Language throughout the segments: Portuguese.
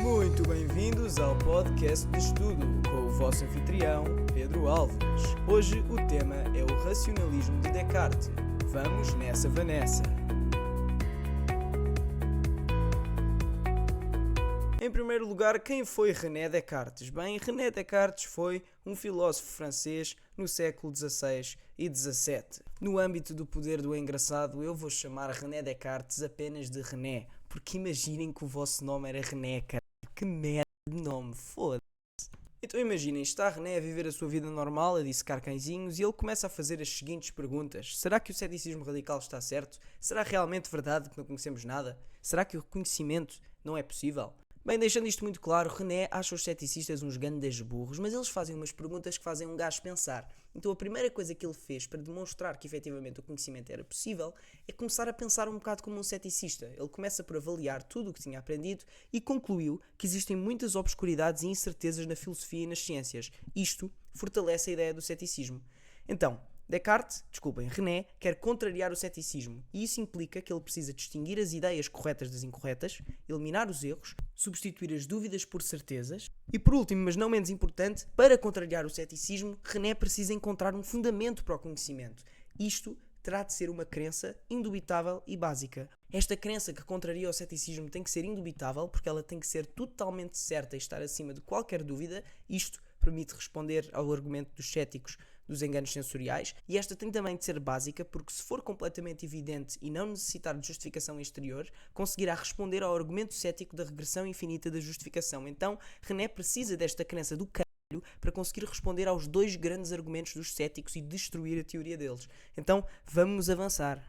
Muito bem-vindos ao podcast de estudo com o vosso anfitrião, Pedro Alves. Hoje o tema é o racionalismo de Descartes. Vamos nessa, Vanessa! Em primeiro lugar, quem foi René Descartes? Bem, René Descartes foi um filósofo francês no século XVI e XVII. No âmbito do poder do engraçado, eu vou chamar René Descartes apenas de René, porque imaginem que o vosso nome era René, cara. Que merda de nome, foda-se. Então imaginem, está René a viver a sua vida normal, a dissecar cãezinhos, e ele começa a fazer as seguintes perguntas. Será que o ceticismo radical está certo? Será realmente verdade que não conhecemos nada? Será que o conhecimento não é possível? Bem, deixando isto muito claro, René acha os ceticistas uns grandes burros, mas eles fazem umas perguntas que fazem um gajo pensar. Então a primeira coisa que ele fez para demonstrar que efetivamente o conhecimento era possível é começar a pensar um bocado como um ceticista. Ele começa por avaliar tudo o que tinha aprendido e concluiu que existem muitas obscuridades e incertezas na filosofia e nas ciências. Isto fortalece a ideia do ceticismo. Então, René quer contrariar o ceticismo e isso implica que ele precisa distinguir as ideias corretas das incorretas, eliminar os erros, substituir as dúvidas por certezas e, por último, mas não menos importante, para contrariar o ceticismo, René precisa encontrar um fundamento para o conhecimento. Isto terá de ser uma crença indubitável e básica. Esta crença que contraria o ceticismo tem que ser indubitável porque ela tem que ser totalmente certa e estar acima de qualquer dúvida. Isto permite responder ao argumento dos céticos dos enganos sensoriais, e esta tem também de ser básica porque se for completamente evidente e não necessitar de justificação exterior, conseguirá responder ao argumento cético da regressão infinita da justificação. Então, René precisa desta crença do caralho para conseguir responder aos dois grandes argumentos dos céticos e destruir a teoria deles. Então, vamos avançar.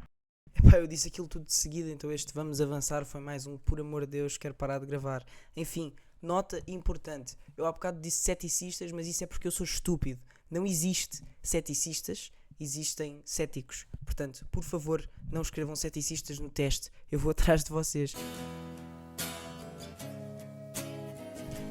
Epá, eu disse aquilo tudo de seguida, então este vamos avançar foi mais um por amor de Deus, quero parar de gravar. Enfim, nota importante. Eu há bocado disse ceticistas, mas isso é porque eu sou estúpido. Não existe ceticistas, existem céticos. Portanto, por favor, não escrevam ceticistas no teste. Eu vou atrás de vocês.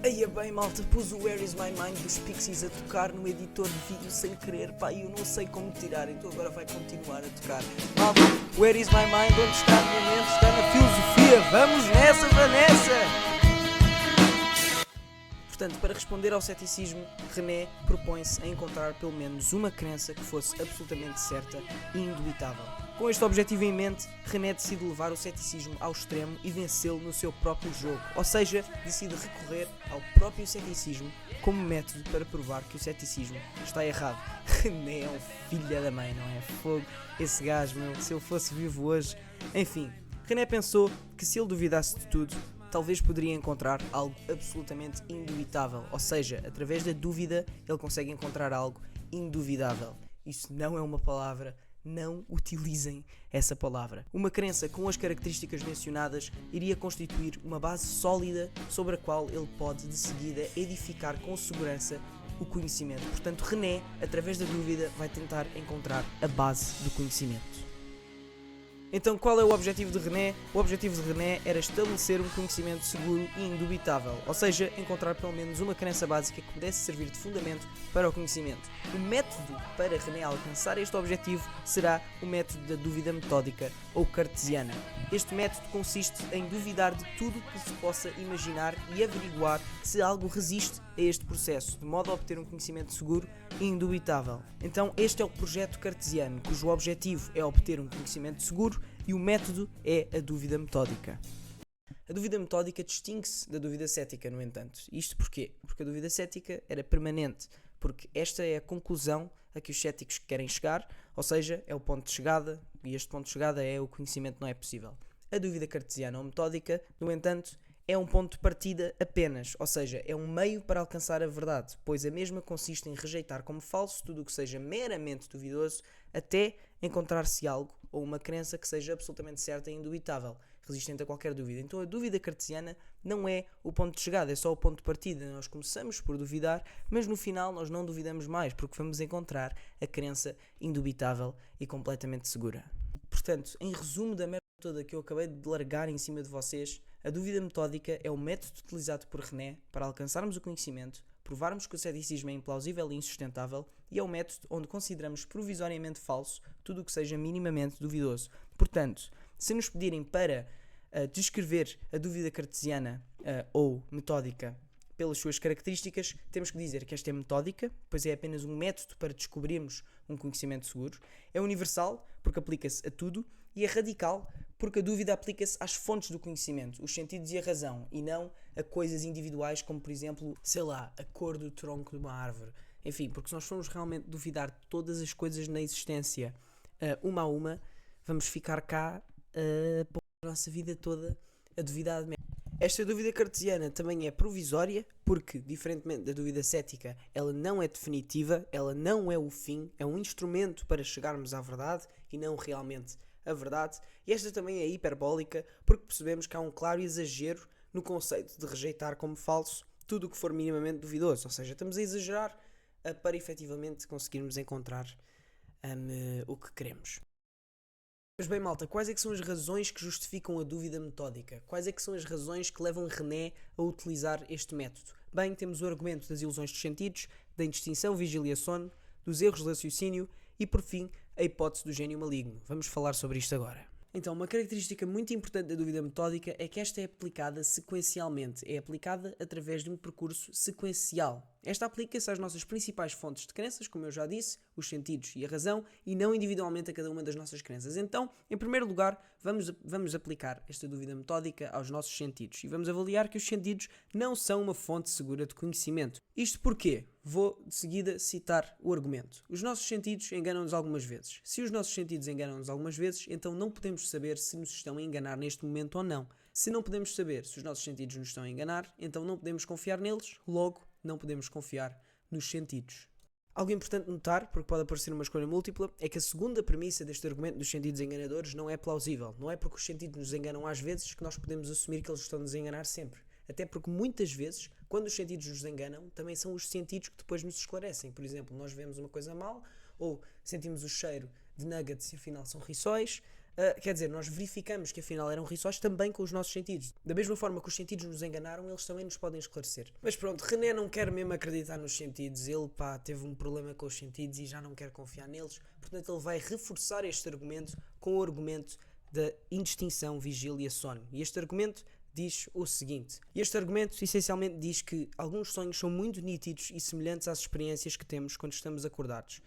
Aí é bem, malta, pus o Where Is My Mind dos Pixies a tocar no editor de vídeo sem querer, pá, eu não sei como tirar, então agora vai continuar a tocar. Malta, Where Is My Mind, onde está a minha mente, está na filosofia, vamos nessa, Vanessa! Portanto, para responder ao ceticismo, René propõe-se a encontrar pelo menos uma crença que fosse absolutamente certa e indubitável. Com este objetivo em mente, René decide levar o ceticismo ao extremo e vencê-lo no seu próprio jogo, ou seja, decide recorrer ao próprio ceticismo como método para provar que o ceticismo está errado. René é um filho da mãe, não é? Fogo, esse gajo, meu, se ele fosse vivo hoje. Enfim, René pensou que se ele duvidasse de tudo, talvez poderia encontrar algo absolutamente indubitável, ou seja, através da dúvida ele consegue encontrar algo induvidável. Isso não é uma palavra, não utilizem essa palavra. Uma crença com as características mencionadas iria constituir uma base sólida sobre a qual ele pode de seguida edificar com segurança o conhecimento. Portanto, René, através da dúvida, vai tentar encontrar a base do conhecimento. Então, qual é o objetivo de René? O objetivo de René era estabelecer um conhecimento seguro e indubitável, ou seja, encontrar pelo menos uma crença básica que pudesse servir de fundamento para o conhecimento. O método para René alcançar este objetivo será o método da dúvida metódica ou cartesiana. Este método consiste em duvidar de tudo que se possa imaginar e averiguar se algo resiste a este processo, de modo a obter um conhecimento seguro e indubitável. Então, este é o projeto cartesiano, cujo objetivo é obter um conhecimento seguro e o método é a dúvida metódica. A dúvida metódica distingue-se da dúvida cética, no entanto. Isto porquê? Porque a dúvida cética era permanente, porque esta é a conclusão a que os céticos querem chegar, ou seja, é o ponto de chegada, e este ponto de chegada é o conhecimento não é possível. A dúvida cartesiana ou metódica, no entanto, é um ponto de partida apenas, ou seja, é um meio para alcançar a verdade, pois a mesma consiste em rejeitar como falso tudo o que seja meramente duvidoso até encontrar-se algo ou uma crença que seja absolutamente certa e indubitável, resistente a qualquer dúvida. Então a dúvida cartesiana não é o ponto de chegada, é só o ponto de partida. Nós começamos por duvidar, mas no final nós não duvidamos mais, porque vamos encontrar a crença indubitável e completamente segura. Portanto, em resumo da merda toda que eu acabei de largar em cima de vocês, a dúvida metódica é o método utilizado por René para alcançarmos o conhecimento, provarmos que o ceticismo é implausível e insustentável, e é o método onde consideramos provisoriamente falso tudo o que seja minimamente duvidoso. Portanto, se nos pedirem para descrever a dúvida cartesiana ou metódica pelas suas características, temos que dizer que esta é metódica, pois é apenas um método para descobrirmos um conhecimento seguro. É universal, porque aplica-se a tudo. E é radical, porque a dúvida aplica-se às fontes do conhecimento, os sentidos e a razão, e não a coisas individuais, como por exemplo, sei lá, a cor do tronco de uma árvore. Enfim, porque se nós formos realmente duvidar de todas as coisas na existência, uma a uma, vamos ficar cá a nossa vida toda a duvidar de. Esta dúvida cartesiana também é provisória, porque, diferentemente da dúvida cética, ela não é definitiva, ela não é o fim, é um instrumento para chegarmos à verdade e não realmente a verdade. E esta também é hiperbólica, porque percebemos que há um claro exagero no conceito de rejeitar como falso tudo o que for minimamente duvidoso. Ou seja, estamos a exagerar para efetivamente conseguirmos encontrar o que queremos. Mas bem, malta, quais é que são as razões que justificam a dúvida metódica? Quais é que são as razões que levam René a utilizar este método? Bem, temos o argumento das ilusões dos sentidos, da indistinção vigília-sono, dos erros de raciocínio e, por fim, a hipótese do gênio maligno. Vamos falar sobre isto agora. Então, uma característica muito importante da dúvida metódica é que esta é aplicada sequencialmente, é aplicada através de um percurso sequencial. Esta aplica-se às nossas principais fontes de crenças, como eu já disse, os sentidos e a razão, e não individualmente a cada uma das nossas crenças. Então, em primeiro lugar, vamos aplicar esta dúvida metódica aos nossos sentidos e vamos avaliar que os sentidos não são uma fonte segura de conhecimento. Isto porquê? Vou de seguida citar o argumento. Os nossos sentidos enganam-nos algumas vezes. Se os nossos sentidos enganam-nos algumas vezes, então não podemos saber se nos estão a enganar neste momento ou não. Se não podemos saber se os nossos sentidos nos estão a enganar, então não podemos confiar neles, logo não podemos confiar nos sentidos. Algo importante notar, porque pode aparecer uma escolha múltipla, é que a segunda premissa deste argumento dos sentidos enganadores não é plausível. Não é porque os sentidos nos enganam às vezes que nós podemos assumir que eles estão a nos enganar sempre. Até porque muitas vezes, quando os sentidos nos enganam, também são os sentidos que depois nos esclarecem. Por exemplo, nós vemos uma coisa mal, ou sentimos o cheiro de nuggets e afinal são rissóis. Quer dizer, nós verificamos que afinal eram rissóis também com os nossos sentidos. Da mesma forma que os sentidos nos enganaram, eles também nos podem esclarecer. Mas pronto, René não quer mesmo acreditar nos sentidos. Ele, teve um problema com os sentidos e já não quer confiar neles. Portanto, ele vai reforçar este argumento com o argumento da indistinção vigília-sono. E este argumento diz o seguinte. Este argumento essencialmente diz que alguns sonhos são muito nítidos e semelhantes às experiências que temos quando estamos acordados.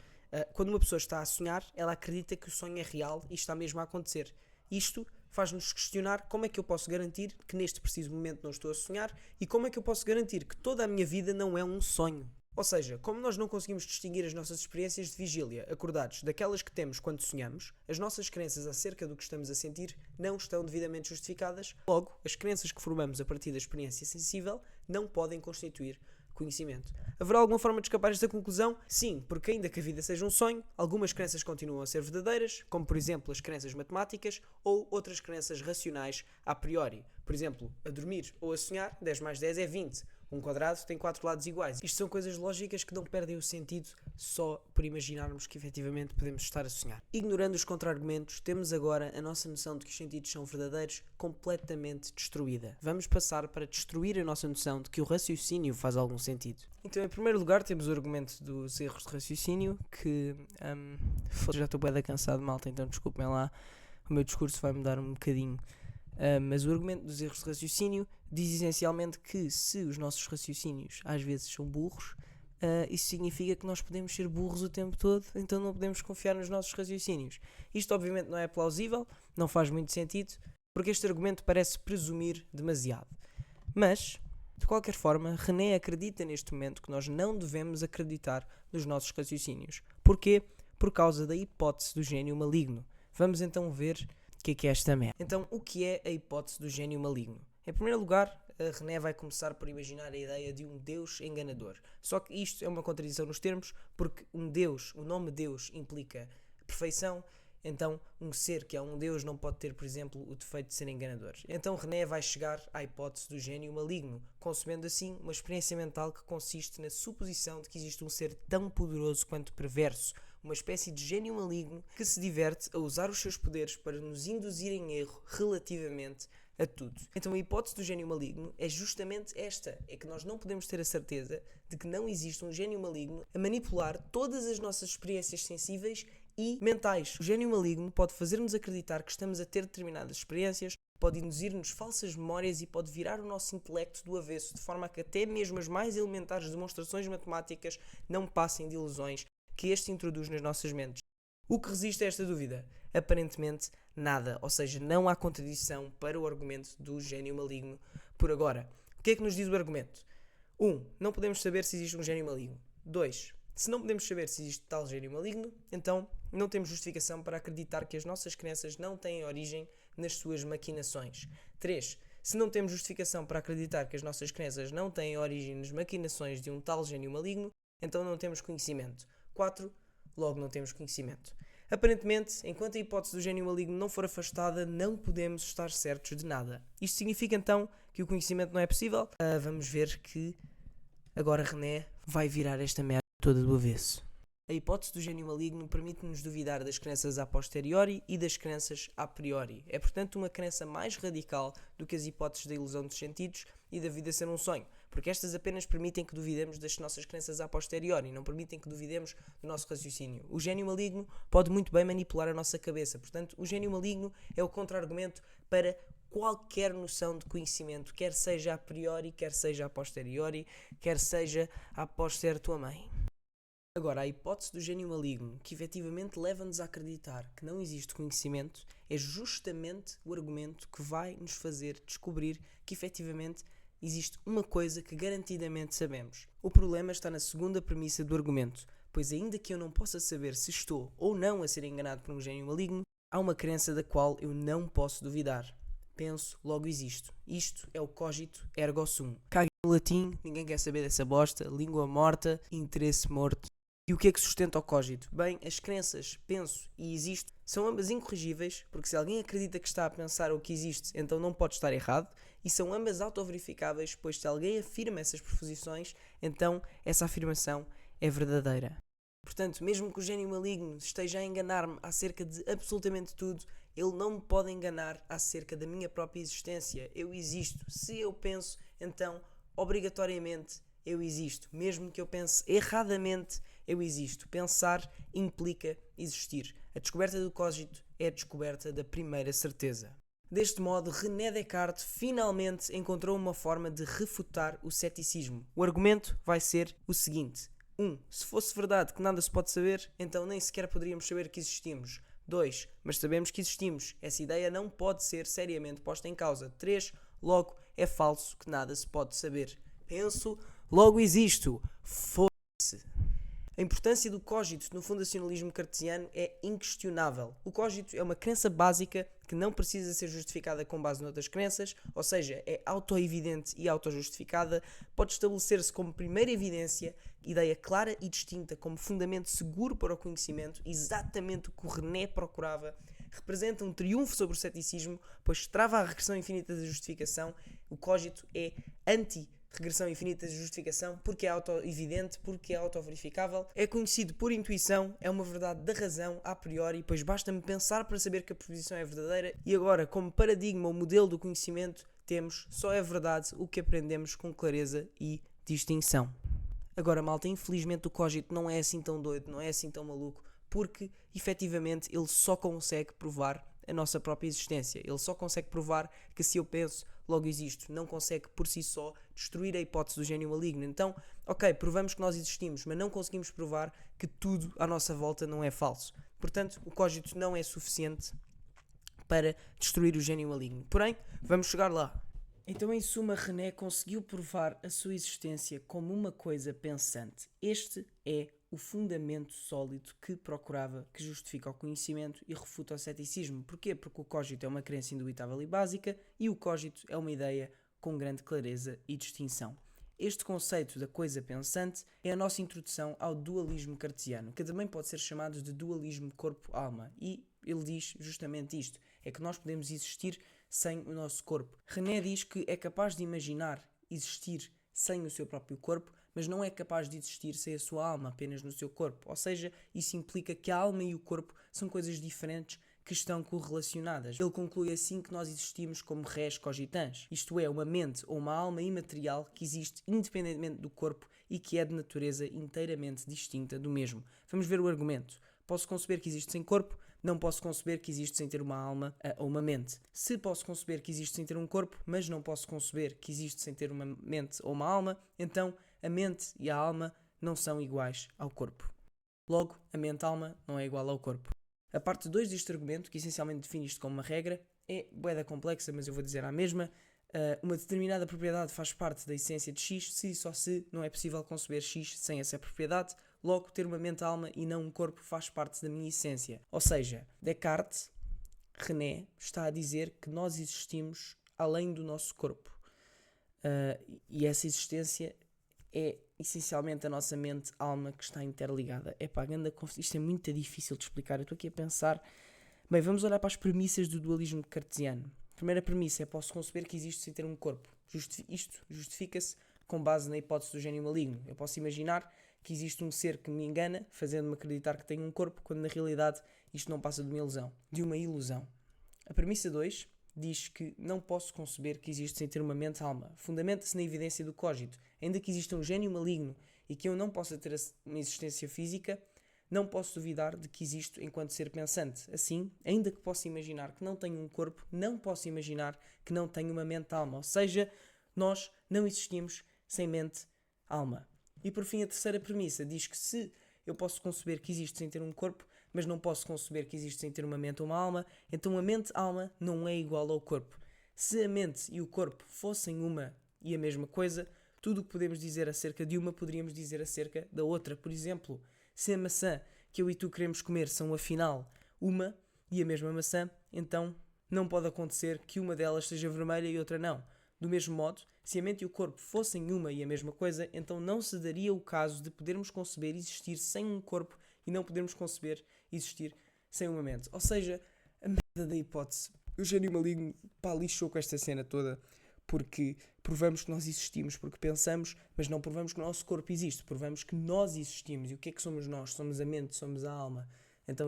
Quando uma pessoa está a sonhar, ela acredita que o sonho é real e está mesmo a acontecer. Isto faz-nos questionar como é que eu posso garantir que neste preciso momento não estou a sonhar e como é que eu posso garantir que toda a minha vida não é um sonho. Ou seja, como nós não conseguimos distinguir as nossas experiências de vigília, acordados, daquelas que temos quando sonhamos, as nossas crenças acerca do que estamos a sentir não estão devidamente justificadas. Logo, as crenças que formamos a partir da experiência sensível não podem constituir conhecimento. Haverá alguma forma de escapar desta conclusão? Sim, porque ainda que a vida seja um sonho, algumas crenças continuam a ser verdadeiras, como por exemplo as crenças matemáticas ou outras crenças racionais a priori. Por exemplo, a dormir ou a sonhar, 10 mais 10 é 20. Um quadrado tem 4 lados iguais. Isto são coisas lógicas que não perdem o sentido só por imaginarmos que efetivamente podemos estar a sonhar. Ignorando os contra-argumentos, temos agora a nossa noção de que os sentidos são verdadeiros completamente destruída. Vamos passar para destruir a nossa noção de que o raciocínio faz algum sentido. Então, em primeiro lugar, temos o argumento dos erros de raciocínio, que já estou bem cansado, malta, então desculpem lá, o meu discurso vai mudar um bocadinho. Mas o argumento dos erros de raciocínio diz essencialmente que se os nossos raciocínios às vezes são burros, isso significa que nós podemos ser burros o tempo todo, então não podemos confiar nos nossos raciocínios. Isto obviamente não é plausível, não faz muito sentido, porque este argumento parece presumir demasiado. Mas, de qualquer forma, René acredita neste momento que nós não devemos acreditar nos nossos raciocínios. Porquê? Por causa da hipótese do gênio maligno. Vamos então ver o que é esta merda. Então, o que é a hipótese do gênio maligno? Em primeiro lugar, René vai começar por imaginar a ideia de um Deus enganador. Só que isto é uma contradição nos termos, porque um Deus, o nome Deus implica perfeição, então um ser que é um Deus não pode ter, por exemplo, o defeito de ser enganador. Então René vai chegar à hipótese do gênio maligno, concebendo assim uma experiência mental que consiste na suposição de que existe um ser tão poderoso quanto perverso, uma espécie de gênio maligno que se diverte a usar os seus poderes para nos induzir em erro relativamente a tudo. Então a hipótese do gênio maligno é justamente esta, é que nós não podemos ter a certeza de que não existe um gênio maligno a manipular todas as nossas experiências sensíveis e mentais. O gênio maligno pode fazer-nos acreditar que estamos a ter determinadas experiências, pode induzir-nos falsas memórias e pode virar o nosso intelecto do avesso, de forma a que até mesmo as mais elementares demonstrações matemáticas não passem de ilusões que este introduz nas nossas mentes. O que resiste a esta dúvida? Aparentemente nada, ou seja, não há contradição para o argumento do gênio maligno por agora. O que é que nos diz o argumento? 1. Não podemos saber se existe um gênio maligno. 2. Se não podemos saber se existe tal gênio maligno, então não temos justificação para acreditar que as nossas crenças não têm origem nas suas maquinações. 3. Se não temos justificação para acreditar que as nossas crenças não têm origem nas maquinações de um tal gênio maligno, então não temos conhecimento. 4. Logo não temos conhecimento. Aparentemente, enquanto a hipótese do gênio maligno não for afastada, não podemos estar certos de nada. Isto significa então que o conhecimento não é possível? Vamos ver que agora René vai virar esta merda toda do avesso. A hipótese do gênio maligno permite-nos duvidar das crenças a posteriori e das crenças a priori. É, portanto, uma crença mais radical do que as hipóteses da ilusão dos sentidos e da vida ser um sonho, porque estas apenas permitem que duvidemos das nossas crenças a posteriori, não permitem que duvidemos do nosso raciocínio. O gênio maligno pode muito bem manipular a nossa cabeça, portanto, o gênio maligno é o contra-argumento para qualquer noção de conhecimento, quer seja a priori, quer seja a posteriori, quer seja a posterior tua mãe. Agora, a hipótese do gênio maligno, que efetivamente leva-nos a acreditar que não existe conhecimento, é justamente o argumento que vai nos fazer descobrir que efetivamente existe uma coisa que garantidamente sabemos. O problema está na segunda premissa do argumento, pois ainda que eu não possa saber se estou ou não a ser enganado por um gênio maligno, há uma crença da qual eu não posso duvidar. Penso, logo existo. Isto é o cogito ergo sum. Cague no latim, ninguém quer saber dessa bosta, língua morta, interesse morto. E o que é que sustenta o cogito? Bem, as crenças penso e existo são ambas incorrigíveis, porque se alguém acredita que está a pensar o que existe, então não pode estar errado, e são ambas autoverificáveis, pois se alguém afirma essas proposições, então essa afirmação é verdadeira. Portanto, mesmo que o gênio maligno esteja a enganar-me acerca de absolutamente tudo, ele não me pode enganar acerca da minha própria existência. Eu existo. Se eu penso, então, obrigatoriamente, eu existo. Mesmo que eu pense erradamente, eu existo. Pensar implica existir. A descoberta do cogito é a descoberta da primeira certeza. Deste modo, René Descartes finalmente encontrou uma forma de refutar o ceticismo. O argumento vai ser o seguinte. 1. Se fosse verdade que nada se pode saber, então nem sequer poderíamos saber que existimos. 2. Mas sabemos que existimos. Essa ideia não pode ser seriamente posta em causa. 3. Logo, é falso que nada se pode saber. Penso, logo existo. Foda-se. A importância do cogito no fundacionalismo cartesiano é inquestionável. O cogito é uma crença básica que não precisa ser justificada com base noutras crenças, ou seja, é auto-evidente e auto-justificada, pode estabelecer-se como primeira evidência, ideia clara e distinta como fundamento seguro para o conhecimento, exatamente o que o René procurava, representa um triunfo sobre o ceticismo, pois trava a regressão infinita da justificação. O cogito é anti-regressão infinita de justificação porque é auto-evidente, porque é auto-verificável, é conhecido por intuição, é uma verdade da razão a priori, pois basta-me pensar para saber que a proposição é verdadeira, e agora, como paradigma ou modelo do conhecimento, temos só é verdade o que aprendemos com clareza e distinção. Agora, malta, infelizmente o cogito não é assim tão doido, não é assim tão maluco, porque efetivamente ele só consegue provar a nossa própria existência. Ele só consegue provar que se eu penso, logo existo. Não consegue por si só destruir a hipótese do gênio maligno. Então, ok, provamos que nós existimos, mas não conseguimos provar que tudo à nossa volta não é falso. Portanto, o cogito não é suficiente para destruir o gênio maligno. Porém, vamos chegar lá. Então, em suma, René conseguiu provar a sua existência como uma coisa pensante. Este é o fundamento sólido que procurava, que justifica o conhecimento e refuta o ceticismo. Porquê? Porque o cogito é uma crença indubitável e básica e o cogito é uma ideia com grande clareza e distinção. Este conceito da coisa pensante é a nossa introdução ao dualismo cartesiano, que também pode ser chamado de dualismo corpo-alma. E ele diz justamente isto, é que nós podemos existir sem o nosso corpo. René diz que é capaz de imaginar existir sem o seu próprio corpo, mas não é capaz de existir sem a sua alma, apenas no seu corpo. Ou seja, isso implica que a alma e o corpo são coisas diferentes que estão correlacionadas. Ele conclui assim que nós existimos como res cogitans, isto é, uma mente ou uma alma imaterial que existe independentemente do corpo e que é de natureza inteiramente distinta do mesmo. Vamos ver o argumento. Posso conceber que existe sem corpo, não posso conceber que existe sem ter uma alma ou uma mente. Se posso conceber que existe sem ter um corpo, mas não posso conceber que existe sem ter uma mente ou uma alma, então a mente e a alma não são iguais ao corpo. Logo, a mente-alma não é igual ao corpo. A parte 2 deste argumento, que essencialmente define isto como uma regra, é bué complexa, mas eu vou dizer a mesma. Uma determinada propriedade faz parte da essência de X, se e só se não é possível conceber X sem essa propriedade. Logo, ter uma mente-alma e não um corpo faz parte da minha essência. Ou seja, Descartes, René, está a dizer que nós existimos além do nosso corpo. E essa existência é essencialmente a nossa mente-alma que está interligada. Isto é muito difícil de explicar. Eu estou aqui a pensar. Bem, vamos olhar para as premissas do dualismo cartesiano. A primeira premissa é: posso conceber que existe sem ter um corpo. Isto justifica-se com base na hipótese do gênio maligno. Eu posso imaginar que existe um ser que me engana, fazendo-me acreditar que tem um corpo, quando na realidade isto não passa de uma ilusão. A premissa 2 diz que não posso conceber que existe sem ter uma mente-alma. Fundamenta-se na evidência do cogito. Ainda que exista um gênio maligno e que eu não possa ter uma existência física, não posso duvidar de que existo enquanto ser pensante. Assim, ainda que possa imaginar que não tenho um corpo, não posso imaginar que não tenho uma mente-alma. Ou seja, nós não existimos sem mente-alma. E por fim, a terceira premissa diz que se eu posso conceber que existe sem ter um corpo, mas não posso conceber que existe sem ter uma mente ou uma alma, então a mente-alma não é igual ao corpo. Se a mente e o corpo fossem uma e a mesma coisa, tudo o que podemos dizer acerca de uma, poderíamos dizer acerca da outra. Por exemplo, se a maçã que eu e tu queremos comer são afinal uma e a mesma maçã, então não pode acontecer que uma delas seja vermelha e outra não. Do mesmo modo, se a mente e o corpo fossem uma e a mesma coisa, então não se daria o caso de podermos conceber existir sem um corpo e não podermos conceber existir sem uma mente. Ou seja, a merda da hipótese. O gênio maligno lixou com esta cena toda, porque provamos que nós existimos, porque pensamos, mas não provamos que o nosso corpo existe, provamos que nós existimos. E o que é que somos nós? Somos a mente, somos a alma. Então,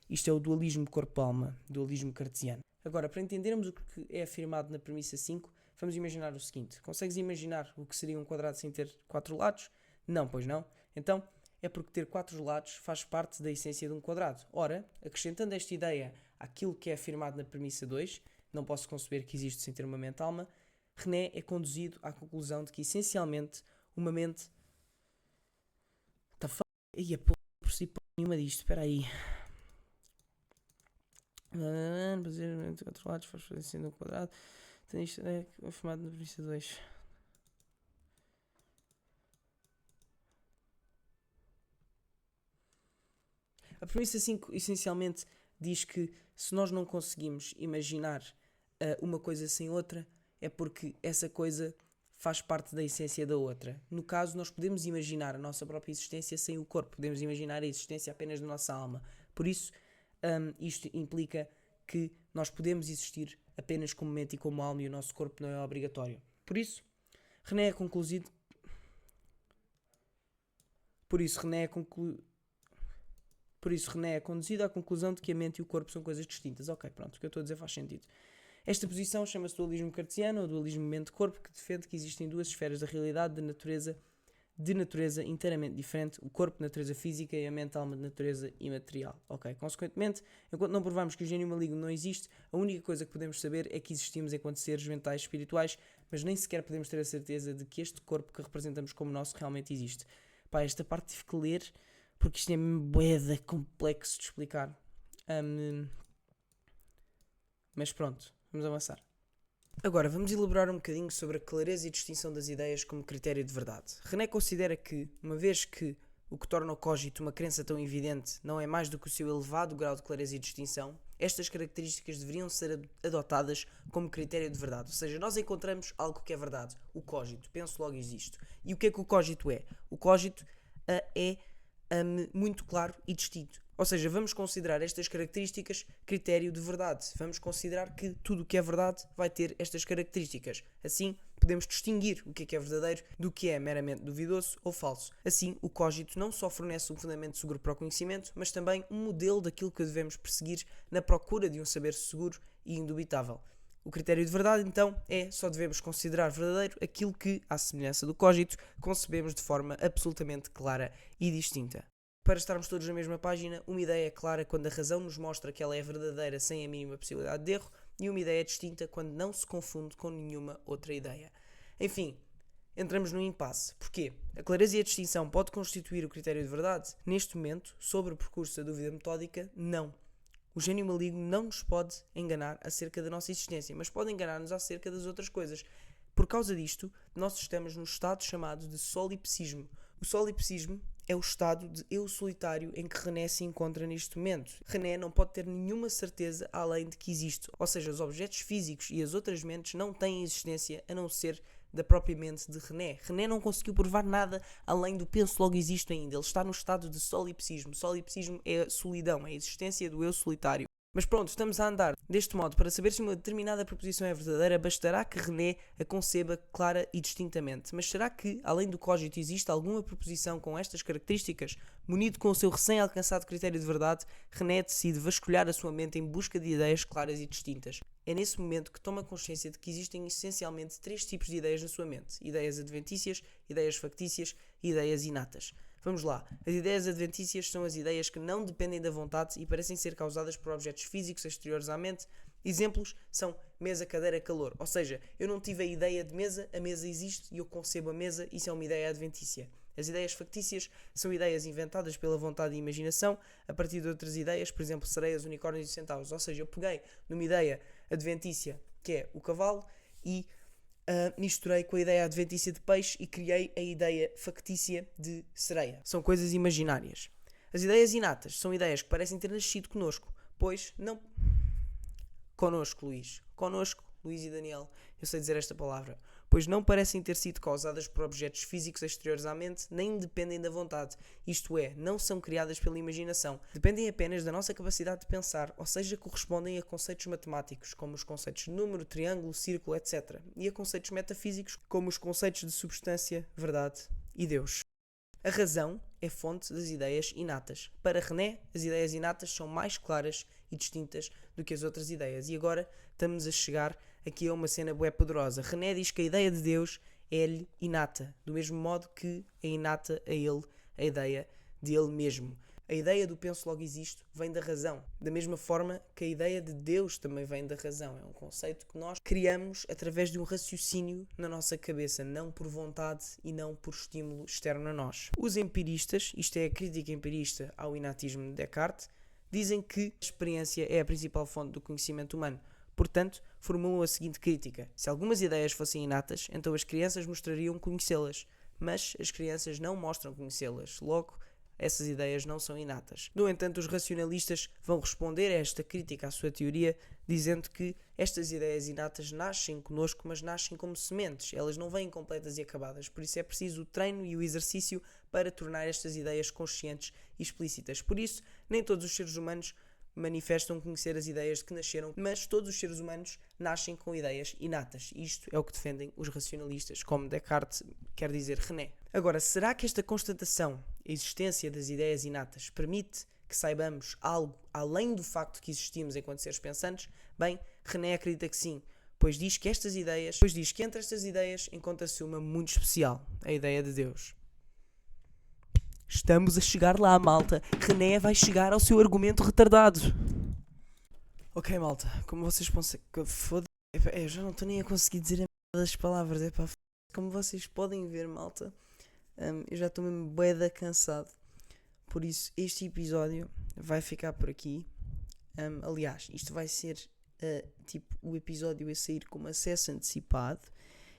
isto é o dualismo corpo-alma, dualismo cartesiano. Agora, para entendermos o que é afirmado na premissa 5, vamos imaginar o seguinte. Consegues imaginar o que seria um quadrado sem ter 4 lados? Não, pois não. Então, é porque ter 4 lados faz parte da essência de um quadrado. Ora, acrescentando esta ideia àquilo que é afirmado na premissa 2, não posso conceber que existe sem ter uma mente-alma, René é conduzido à conclusão de que, essencialmente, uma mente... Ia pô, por si nenhuma disto, espera aí. Fazer 4 lados faz fazer sendo um quadrado. Então isto é afirmado na premissa 2. A premissa 5 essencialmente diz que se nós não conseguimos imaginar uma coisa sem outra, é porque essa coisa faz parte da essência da outra. No caso, nós podemos imaginar a nossa própria existência sem o corpo, podemos imaginar a existência apenas da nossa alma. Por isso, isto implica que nós podemos existir apenas como mente e como alma e o nosso corpo não é obrigatório. Por isso, René é conduzido à conclusão de que a mente e o corpo são coisas distintas. Ok, pronto, o que eu estou a dizer faz sentido. Esta posição chama-se dualismo cartesiano ou dualismo mente-corpo, que defende que existem duas esferas da realidade de natureza inteiramente diferente, o corpo de natureza física e a mente-alma de natureza imaterial. Ok, consequentemente, enquanto não provamos que o gênio maligno não existe, a única coisa que podemos saber é que existimos enquanto seres mentais espirituais, mas nem sequer podemos ter a certeza de que este corpo que representamos como nosso realmente existe. Esta parte tive que ler, porque isto é bué complexo de explicar. Mas pronto, vamos avançar. Agora, vamos elaborar um bocadinho sobre a clareza e distinção das ideias como critério de verdade. René considera que, uma vez que o que torna o cogito uma crença tão evidente não é mais do que o seu elevado grau de clareza e distinção, estas características deveriam ser adotadas como critério de verdade. Ou seja, nós encontramos algo que é verdade, o cogito, penso logo existo. E o que é que o cogito é? O cogito é muito claro e distinto. Ou seja, vamos considerar estas características critério de verdade. Vamos considerar que tudo o que é verdade vai ter estas características. Assim, podemos distinguir o que é verdadeiro do que é meramente duvidoso ou falso. Assim, o cogito não só fornece um fundamento seguro para o conhecimento, mas também um modelo daquilo que devemos perseguir na procura de um saber seguro e indubitável. O critério de verdade, então, só devemos considerar verdadeiro aquilo que, à semelhança do cogito, concebemos de forma absolutamente clara e distinta. para estarmos todos na mesma página, uma ideia é clara quando a razão nos mostra que ela é verdadeira sem a mínima possibilidade de erro, e uma ideia é distinta quando não se confunde com nenhuma outra ideia. Enfim, entramos num impasse. Porquê? A clareza e a distinção pode constituir o critério de verdade? Neste momento, sobre o percurso da dúvida metódica, não. O gênio maligno não nos pode enganar acerca da nossa existência, mas pode enganar-nos acerca das outras coisas. Por causa disto, nós estamos num estado chamado de solipsismo. O solipsismo é o estado de eu solitário em que René se encontra neste momento. René não pode ter nenhuma certeza além de que existe, ou seja, os objetos físicos e as outras mentes não têm existência a não ser da própria mente de René. René não conseguiu provar nada além do penso logo existo ainda. Ele está no estado de solipsismo. Solipsismo é a solidão, é a existência do eu solitário. Mas pronto, estamos a andar deste modo. Para saber se uma determinada proposição é verdadeira, bastará que René a conceba clara e distintamente. Mas será que, além do cogito, existe alguma proposição com estas características? Munido com o seu recém-alcançado critério de verdade, René decide vasculhar a sua mente em busca de ideias claras e distintas. É nesse momento que toma consciência de que existem essencialmente 3 tipos de ideias na sua mente: ideias adventícias, ideias factícias e ideias inatas. Vamos lá. As ideias adventícias são as ideias que não dependem da vontade e parecem ser causadas por objetos físicos exteriores à mente. Exemplos são mesa, cadeira, calor. Ou seja, eu não tive a ideia de mesa, a mesa existe e eu concebo a mesa, isso é uma ideia adventícia. As ideias factícias são ideias inventadas pela vontade e imaginação a partir de outras ideias, por exemplo, sereias, unicórnios e centauros. Ou seja, eu peguei numa ideia adventícia, que é o cavalo, e misturei com a ideia adventícia de peixe e criei a ideia factícia de sereia. São coisas imaginárias. As ideias inatas são ideias que parecem ter nascido connosco, pois não... Connosco, Luís e Daniel, eu sei dizer esta palavra. Pois não parecem ter sido causadas por objetos físicos exteriores à mente, nem dependem da vontade. Isto é, não são criadas pela imaginação. Dependem apenas da nossa capacidade de pensar, ou seja, correspondem a conceitos matemáticos, como os conceitos de número, triângulo, círculo, etc. E a conceitos metafísicos, como os conceitos de substância, verdade e Deus. A razão é fonte das ideias inatas. Para René, as ideias inatas são mais claras e distintas do que as outras ideias. E agora estamos a chegar aqui a uma cena bué poderosa. René diz que a ideia de Deus é-lhe inata, do mesmo modo que é inata a ele a ideia de ele mesmo. A ideia do penso logo existo vem da razão, da mesma forma que a ideia de Deus também vem da razão. É um conceito que nós criamos através de um raciocínio na nossa cabeça, não por vontade e não por estímulo externo a nós. Os empiristas, isto é a crítica empirista ao inatismo de Descartes, dizem que a experiência é a principal fonte do conhecimento humano. Portanto, formulam a seguinte crítica: se algumas ideias fossem inatas, então as crianças mostrariam conhecê-las, mas as crianças não mostram conhecê-las. Logo, essas ideias não são inatas. No entanto, os racionalistas vão responder a esta crítica à sua teoria, dizendo que estas ideias inatas nascem connosco, mas nascem como sementes. Elas não vêm completas e acabadas. Por isso é preciso o treino e o exercício para tornar estas ideias conscientes e explícitas. Por isso, nem todos os seres humanos manifestam conhecer as ideias de que nasceram, mas todos os seres humanos nascem com ideias inatas. Isto é o que defendem os racionalistas, como Descartes quer dizer René. Agora, será que esta constatação, a existência das ideias inatas, permite que saibamos algo além do facto de que existimos enquanto seres pensantes? Bem, René acredita que sim, pois diz que entre estas ideias encontra-se uma muito especial, a ideia de Deus. Estamos a chegar lá, malta. René vai chegar ao seu argumento retardado. Ok, malta. Como vocês eu já não estou nem a conseguir dizer a merda das palavras. Como vocês podem ver, malta, eu já estou mesmo bué da cansado. Por isso, este episódio vai ficar por aqui. Aliás, isto vai ser tipo o episódio a sair com acesso antecipado.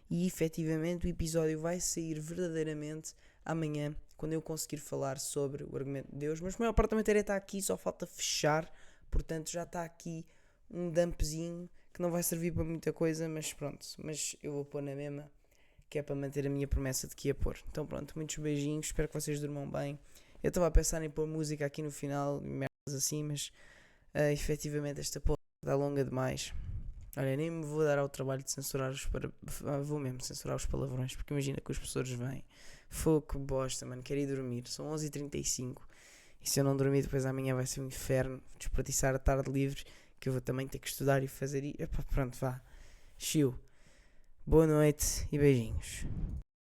E efetivamente o episódio vai sair verdadeiramente amanhã, quando eu conseguir falar sobre o argumento de Deus. Mas a maior parte da matéria está aqui, só falta fechar. Portanto, já está aqui um dumpzinho que não vai servir para muita coisa, mas pronto. Mas eu vou pôr na mesma, que é para manter a minha promessa de que ia pôr. Então pronto, muitos beijinhos, espero que vocês durmam bem. Eu estava a pensar em pôr música aqui no final, merdas assim, mas efetivamente esta porra está longa demais. Olha, nem me vou dar ao trabalho de censurar vou mesmo censurar os palavrões, porque imagina que os professores vêm. Fogo, que bosta, mano, quero ir dormir. São 11h35 e se eu não dormir depois amanhã vai ser um inferno. Desperdiçar a tarde livre, que eu vou também ter que estudar e fazer. Pronto, vá. Chiu. Boa noite e beijinhos.